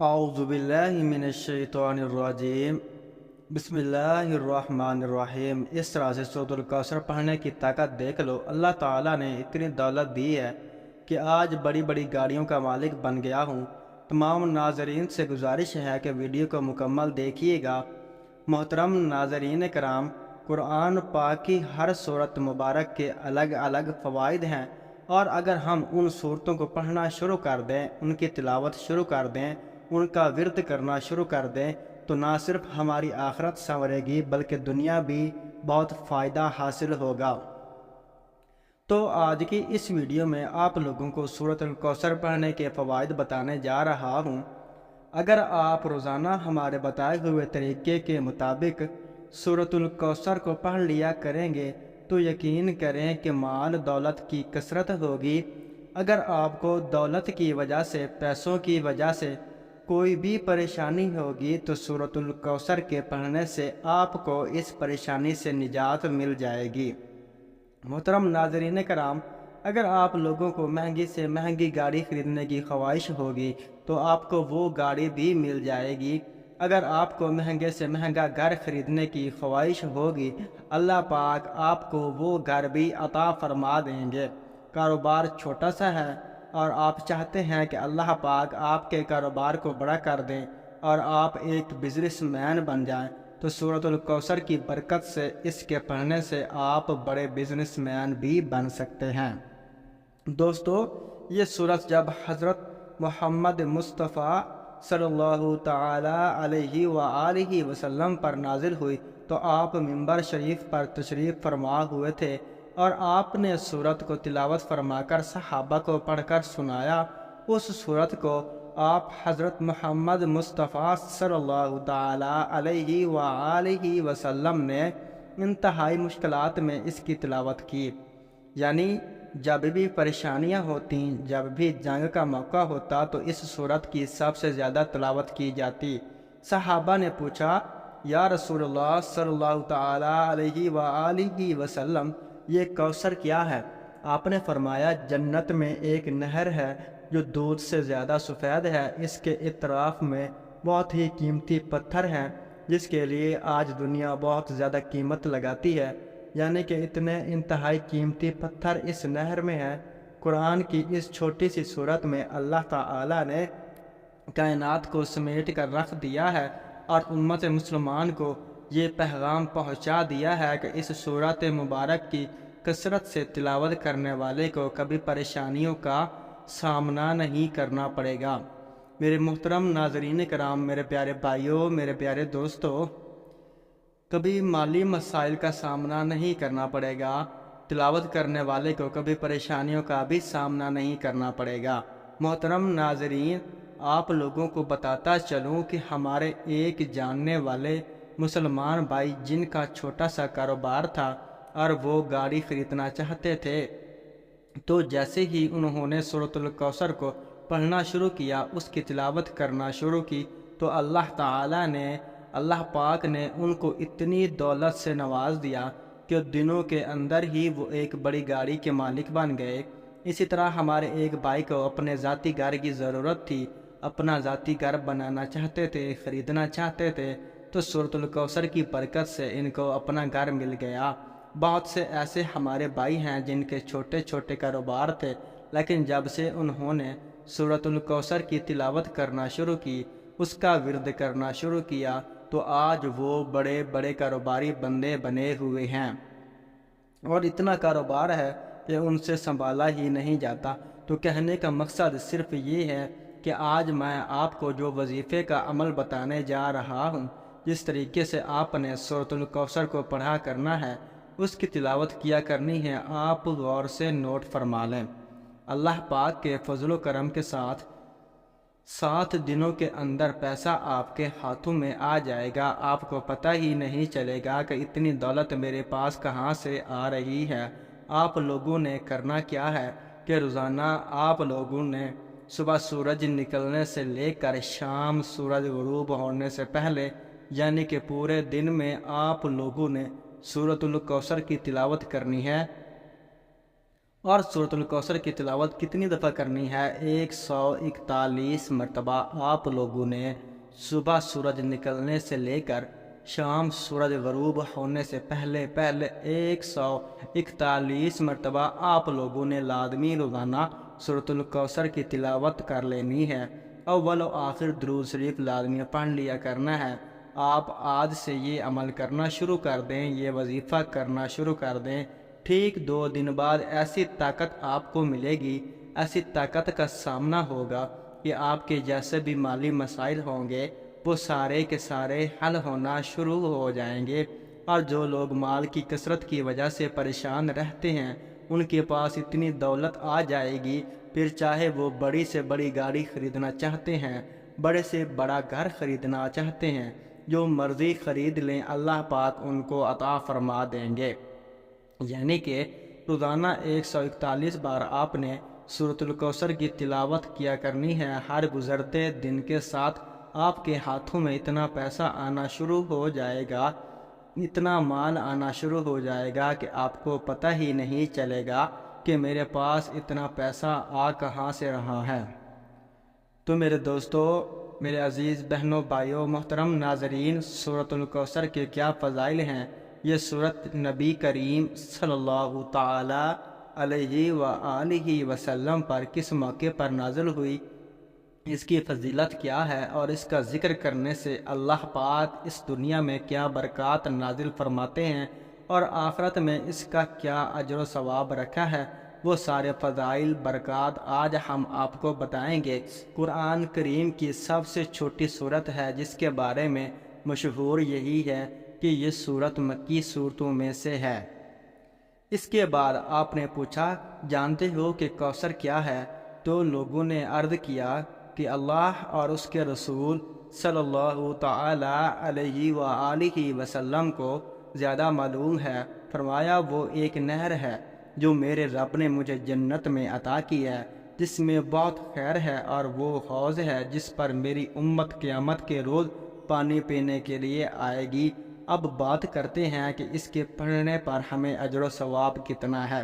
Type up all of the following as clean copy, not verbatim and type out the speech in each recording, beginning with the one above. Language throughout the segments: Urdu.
اعوذ باللہ من الشیطان الرجیم بسم اللہ الرحمن الرحیم۔ اس طرح سے سورۃ الکوثر پڑھنے کی طاقت دیکھ لو۔ اللہ تعالیٰ نے اتنی دولت دی ہے کہ آج بڑی بڑی گاڑیوں کا مالک بن گیا ہوں۔ تمام ناظرین سے گزارش ہے کہ ویڈیو کو مکمل دیکھیے گا۔ محترم ناظرین کرام، قرآن پاک کی ہر سورت مبارک کے الگ الگ فوائد ہیں، اور اگر ہم ان سورتوں کو پڑھنا شروع کر دیں، ان کی تلاوت شروع کر دیں، ان کا ورد کرنا شروع کر دیں تو نہ صرف ہماری آخرت سنورے گی بلکہ دنیا بھی بہت فائدہ حاصل ہوگا۔ تو آج کی اس ویڈیو میں آپ لوگوں کو سورۃ الکوثر پڑھنے کے فوائد بتانے جا رہا ہوں۔ اگر آپ روزانہ ہمارے بتائے ہوئے طریقے کے مطابق سورۃ الکوثر کو پڑھ لیا کریں گے تو یقین کریں کہ مال دولت کی کثرت ہوگی۔ اگر آپ کو دولت کی وجہ سے، پیسوں کی وجہ سے کوئی بھی پریشانی ہوگی تو سورۃ الکوثر کے پڑھنے سے آپ کو اس پریشانی سے نجات مل جائے گی۔ محترم ناظرین کرام، اگر آپ لوگوں کو مہنگی سے مہنگی گاڑی خریدنے کی خواہش ہوگی تو آپ کو وہ گاڑی بھی مل جائے گی۔ اگر آپ کو مہنگے سے مہنگا گھر خریدنے کی خواہش ہوگی، اللہ پاک آپ کو وہ گھر بھی عطا فرما دیں گے۔ کاروبار چھوٹا سا ہے اور آپ چاہتے ہیں کہ اللہ پاک آپ کے کاروبار کو بڑا کر دیں اور آپ ایک بزنس مین بن جائیں، تو سورۃ الکوثر کی برکت سے، اس کے پڑھنے سے آپ بڑے بزنس مین بھی بن سکتے ہیں۔ دوستو، یہ سورت جب حضرت محمد مصطفیٰ صلی اللہ تعالی علیہ وآلہ وسلم پر نازل ہوئی تو آپ منبر شریف پر تشریف فرما ہوئے تھے، اور آپ نے سورت کو تلاوت فرما کر صحابہ کو پڑھ کر سنایا۔ اس سورت کو آپ حضرت محمد مصطفیٰ صلی اللہ تعالی علیہ وآلہ وسلم نے انتہائی مشکلات میں اس کی تلاوت کی، یعنی جب بھی پریشانیاں ہوتیں، جب بھی جنگ کا موقع ہوتا تو اس سورت کی سب سے زیادہ تلاوت کی جاتی۔ صحابہ نے پوچھا، یا رسول اللہ صلی اللہ تعالی علیہ وآلہ وسلم، یہ کوثر کیا ہے؟ آپ نے فرمایا، جنت میں ایک نہر ہے جو دودھ سے زیادہ سفید ہے، اس کے اطراف میں بہت ہی قیمتی پتھر ہیں جس کے لیے آج دنیا بہت زیادہ قیمت لگاتی ہے، یعنی کہ اتنے انتہائی قیمتی پتھر اس نہر میں ہیں۔ قرآن کی اس چھوٹی سی سورت میں اللہ تعالی نے کائنات کو سمیٹ کر رکھ دیا ہے اور امت مسلمان کو یہ پیغام پہنچا دیا ہے کہ اس سورت مبارک کی کثرت سے تلاوت کرنے والے کو کبھی پریشانیوں کا سامنا نہیں کرنا پڑے گا۔ میرے محترم ناظرین کرام، میرے پیارے بھائیوں، میرے پیارے دوستوں، کبھی مالی مسائل کا سامنا نہیں کرنا پڑے گا۔ تلاوت کرنے والے کو کبھی پریشانیوں کا بھی سامنا نہیں کرنا پڑے گا۔ محترم ناظرین، آپ لوگوں کو بتاتا چلوں کہ ہمارے ایک جاننے والے مسلمان بھائی جن کا چھوٹا سا کاروبار تھا اور وہ گاڑی خریدنا چاہتے تھے، تو جیسے ہی انہوں نے سورۃ الکوثر کو پڑھنا شروع کیا، اس کی تلاوت کرنا شروع کی، تو اللہ پاک نے ان کو اتنی دولت سے نواز دیا کہ دنوں کے اندر ہی وہ ایک بڑی گاڑی کے مالک بن گئے۔ اسی طرح ہمارے ایک بھائی کو اپنے ذاتی گھر کی ضرورت تھی، اپنا ذاتی گھر بنانا چاہتے تھے، خریدنا چاہتے تھے، تو سورۃ الکوثر کی برکت سے ان کو اپنا گھر مل گیا۔ بہت سے ایسے ہمارے بھائی ہیں جن کے چھوٹے چھوٹے کاروبار تھے، لیکن جب سے انہوں نے سورۃ الکوثر کی تلاوت کرنا شروع کی، اس کا ورد کرنا شروع کیا، تو آج وہ بڑے بڑے کاروباری بندے بنے ہوئے ہیں، اور اتنا کاروبار ہے کہ ان سے سنبھالا ہی نہیں جاتا۔ تو کہنے کا مقصد صرف یہ ہے کہ آج میں آپ کو جو وظیفے کا عمل بتانے جا رہا ہوں، جس طریقے سے آپ نے سورۃ الکوثر کو پڑھا کرنا ہے، اس کی تلاوت کیا کرنی ہے، آپ غور سے نوٹ فرما لیں۔ اللہ پاک کے فضل و کرم کے ساتھ 7 دنوں کے اندر پیسہ آپ کے ہاتھوں میں آ جائے گا۔ آپ کو پتہ ہی نہیں چلے گا کہ اتنی دولت میرے پاس کہاں سے آ رہی ہے۔ آپ لوگوں نے کرنا کیا ہے کہ روزانہ آپ لوگوں نے صبح سورج نکلنے سے لے کر شام سورج غروب ہونے سے پہلے، یعنی کہ پورے دن میں آپ لوگوں نے سورۃ الکوثر کی تلاوت کرنی ہے، اور سورۃ الکوثر کی تلاوت کتنی دفعہ کرنی ہے؟ 141 مرتبہ آپ لوگوں نے صبح سورج نکلنے سے لے کر شام سورج غروب ہونے سے پہلے 141 مرتبہ آپ لوگوں نے لازمی روزانہ سورۃ الکوثر کی تلاوت کر لینی ہے۔ اول و آخر درود شریف لازمی پڑھ لیا کرنا ہے۔ آپ آج سے یہ عمل کرنا شروع کر دیں، یہ وظیفہ کرنا شروع کر دیں۔ ٹھیک 2 دن بعد ایسی طاقت آپ کو ملے گی، ایسی طاقت کا سامنا ہوگا کہ آپ کے جیسے بھی مالی مسائل ہوں گے وہ سارے کے سارے حل ہونا شروع ہو جائیں گے، اور جو لوگ مال کی کثرت کی وجہ سے پریشان رہتے ہیں ان کے پاس اتنی دولت آ جائے گی، پھر چاہے وہ بڑی سے بڑی گاڑی خریدنا چاہتے ہیں، بڑے سے بڑا گھر خریدنا چاہتے ہیں، جو مرضی خرید لیں اللہ پاک ان کو عطا فرما دیں گے۔ یعنی کہ روزانہ 141 بار آپ نے سورۃ الکوثر کی تلاوت کیا کرنی ہے۔ ہر گزرتے دن کے ساتھ آپ کے ہاتھوں میں اتنا پیسہ آنا شروع ہو جائے گا، اتنا مال آنا شروع ہو جائے گا کہ آپ کو پتہ ہی نہیں چلے گا کہ میرے پاس اتنا پیسہ آ کہاں سے رہا ہے۔ تو میرے دوستو، میرے عزیز بہنوں، بھائیوں، محترم ناظرین، سورۃ الکوثر کے کیا فضائل ہیں۔ یہ سورت نبی کریم صلی اللہ تعالی علیہ وآلہ وسلم پر کس موقع پر نازل ہوئی، اس کی فضیلت کیا ہے، اور اس کا ذکر کرنے سے اللہ پاک اس دنیا میں کیا برکات نازل فرماتے ہیں اور آخرت میں اس کا کیا اجر و ثواب رکھا ہے، وہ سارے فضائل برکات آج ہم آپ کو بتائیں گے۔ قرآن کریم کی سب سے چھوٹی سورت ہے جس کے بارے میں مشہور یہی ہے کہ یہ سورت مکی صورتوں میں سے ہے۔ اس کے بعد آپ نے پوچھا جانتے ہو کہ کوثر کیا ہے؟ تو لوگوں نے عرض کیا کہ اللہ اور اس کے رسول صلی اللہ تعالی علیہ وآلہ وسلم کو زیادہ معلوم ہے۔ فرمایا وہ ایک نہر ہے جو میرے رب نے مجھے جنت میں عطا کی ہے، جس میں بہت خیر ہے، اور وہ حوض ہے جس پر میری امت قیامت کے روز پانی پینے کے لیے آئے گی۔ اب بات کرتے ہیں کہ اس کے پڑھنے پر ہمیں اجر و ثواب کتنا ہے،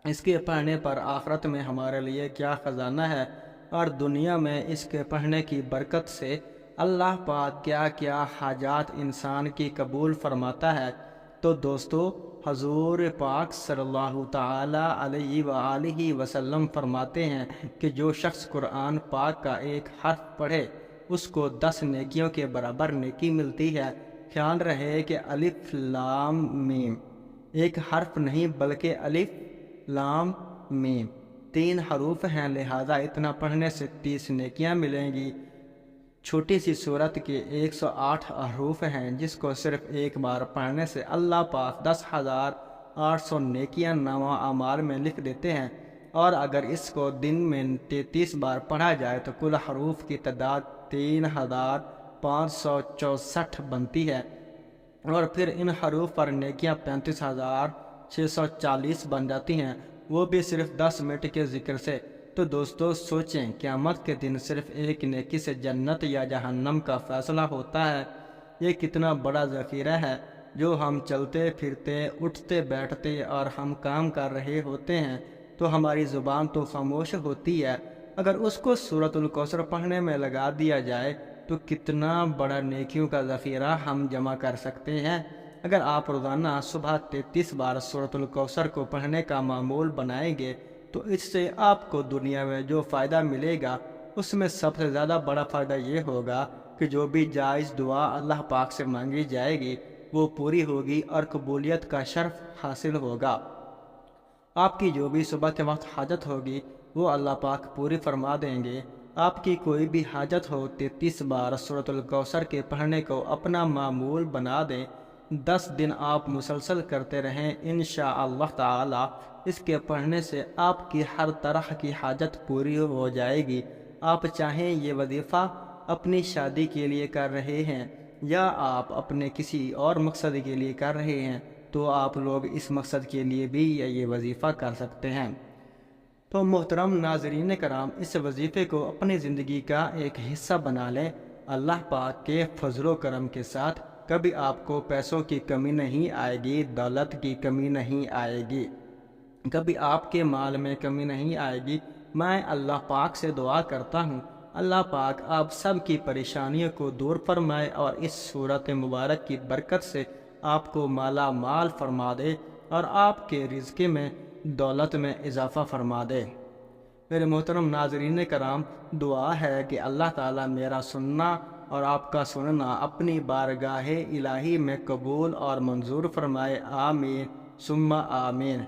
اس کے پڑھنے پر آخرت میں ہمارے لیے کیا خزانہ ہے، اور دنیا میں اس کے پڑھنے کی برکت سے اللہ پاک کیا کیا حاجات انسان کی قبول فرماتا ہے۔ تو دوستو، حضور پاک صلی اللہ تعالی علیہ وآلہ وسلم فرماتے ہیں کہ جو شخص قرآن پاک کا ایک حرف پڑھے اس کو 10 نیکیوں کے برابر نیکی ملتی ہے۔ خیال رہے کہ الف لام میم ایک حرف نہیں بلکہ الف لام میم 3 حروف ہیں، لہذا اتنا پڑھنے سے 30 نیکیاں ملیں گی۔ چھوٹی سی سورت کے 108 حروف ہیں جس کو صرف ایک بار پڑھنے سے اللہ پاک 10,800 نیکیاں نامہ اعمال میں لکھ دیتے ہیں، اور اگر اس کو دن میں 33 بار پڑھا جائے تو کل حروف کی تعداد 3,564 بنتی ہے، اور پھر ان حروف پر نیکیاں 35,640 بن جاتی ہیں، وہ بھی صرف 10 منٹ کے ذکر سے۔ تو دوستو سوچیں، قیامت کے دن صرف ایک نیکی سے جنت یا جہنم کا فیصلہ ہوتا ہے۔ یہ کتنا بڑا ذخیرہ ہے جو ہم چلتے پھرتے، اٹھتے بیٹھتے اور ہم کام کر رہے ہوتے ہیں تو ہماری زبان تو خاموش ہوتی ہے، اگر اس کو سورۃ الکوثر پڑھنے میں لگا دیا جائے تو کتنا بڑا نیکیوں کا ذخیرہ ہم جمع کر سکتے ہیں۔ اگر آپ روزانہ صبح 33 بار سورۃ الکوثر کو پڑھنے کا معمول بنائیں گے تو اس سے آپ کو دنیا میں جو فائدہ ملے گا اس میں سب سے زیادہ بڑا فائدہ یہ ہوگا کہ جو بھی جائز دعا اللہ پاک سے مانگی جائے گی وہ پوری ہوگی اور قبولیت کا شرف حاصل ہوگا۔ آپ کی جو بھی صبح کے وقت حاجت ہوگی وہ اللہ پاک پوری فرما دیں گے۔ آپ کی کوئی بھی حاجت ہو 33 بار سورۃ الکوثر کے پڑھنے کو اپنا معمول بنا دیں، 10 دن آپ مسلسل کرتے رہیں، انشاءاللہ تعالی اس کے پڑھنے سے آپ کی ہر طرح کی حاجت پوری ہو جائے گی۔ آپ چاہیں یہ وظیفہ اپنی شادی کے لیے کر رہے ہیں یا آپ اپنے کسی اور مقصد کے لیے کر رہے ہیں تو آپ لوگ اس مقصد کے لیے بھی یہ وظیفہ کر سکتے ہیں۔ تو محترم ناظرین کرام، اس وظیفے کو اپنی زندگی کا ایک حصہ بنا لیں۔ اللہ پاک کے فضل و کرم کے ساتھ کبھی آپ کو پیسوں کی کمی نہیں آئے گی، دولت کی کمی نہیں آئے گی۔ کبھی آپ کے مال میں کمی نہیں آئے گی۔ میں اللہ پاک سے دعا کرتا ہوں اللہ پاک آپ سب کی پریشانیوں کو دور فرمائے اور اس صورت مبارک کی برکت سے آپ کو مالا مال فرما دے اور آپ کے رزق میں دولت میں اضافہ فرما دے۔ میرے محترم ناظرین کرام، دعا ہے کہ اللہ تعالیٰ میرا سننا اور آپ کا سننا اپنی بارگاہ الہی میں قبول اور منظور فرمائے۔ آمین ثم آمین۔